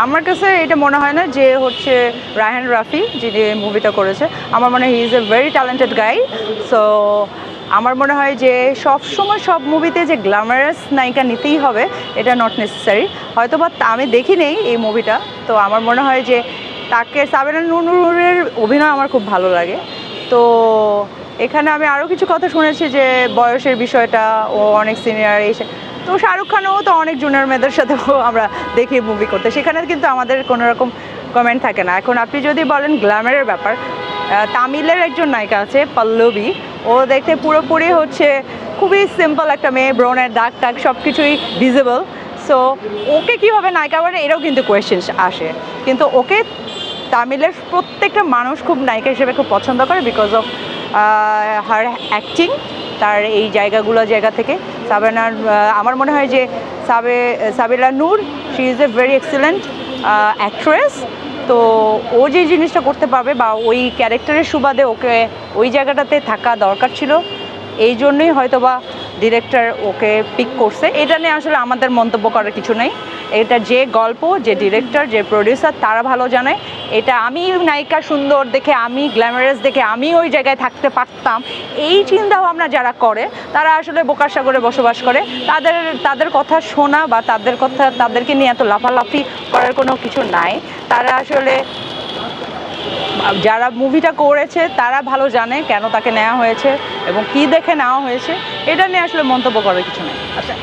আমার কাছে এটা মনে হয় না যে হচ্ছে রায়হান রাফি যিনি মুভিটা করেছে, আমার মনে হয় he is a very talented guy. So আমার মনে হয় যে সব সময় সব মুভিতে যে গ্ল্যামারাস নায়িকা নিতেই হবে এটা নট নেসেসারি। হয়তো বা আমি দেখি নেই এই মুভিটা, তো আমার মনে হয় যে তাকে সাবিনা নূরের অভিনয় আমার খুব ভালো লাগে। তো এখানে আমি আরও কিছু কথা শুনেছি যে বয়সের বিষয়টা, ও অনেক সিনিয়র এসে, তো শাহরুখ খানও তো অনেক জুনিয়র মেয়েদের সাথেও আমরা দেখি মুভি করতে, সেখানে কিন্তু আমাদের কোনো রকম কমেন্ট থাকে না। এখন আপনি যদি বলেন গ্ল্যামারের ব্যাপার, তামিলের একজন নায়িকা আছে পল্লবী, ও দেখতে পুরোপুরি হচ্ছে খুবই সিম্পল একটা মেয়ে, ব্রনের দাগ টাগ সব কিছুই ভিজিবল। সো ওকে কীভাবে নায়িকা বলে এটাও কিন্তু কোয়েশ্চেন আসে, কিন্তু ওকে তামিলের প্রত্যেকটা মানুষ খুব নায়িকা হিসেবে খুব পছন্দ করে বিকজ অফ হার অ্যাক্টিং, তার এই জায়গা থেকে। সাবিনার আমার মনে হয় যে Sabina Noor she is a very excellent actress. তো ও যে জিনিসটা করতে পারবে বা ওই ক্যারেক্টারের সুবাদে ওকে ওই জায়গাটাতে থাকা দরকার ছিল, এই জন্যই হয়তো বা ডিরেক্টর ওকে পিক করছে। এটা নিয়ে আসলে আমাদের মন্তব্য করার কিছু নেই। এটা যে গল্প, যে ডিরেক্টর, যে প্রডিউসার তারা ভালো জানে। এটা আমি নায়িকা সুন্দর দেখে, আমি গ্ল্যামারাস দেখে আমি ওই জায়গায় থাকতে পারতাম, এই চিন্তা ভাবনা যারা করে তারা আসলে বোকার সাগরে বসবাস করে। তাদের কথা শোনা বা তাদেরকে নিয়ে এত লাফালাফি করার কোনো কিছু নাই। তারা আসলে যারা মুভিটা করেছে তারা ভালো জানে কেন তাকে নেওয়া হয়েছে এবং কী দেখে নেওয়া হয়েছে। এটা নিয়ে আসলে মন্তব্য করার কিছু নেই। আচ্ছা।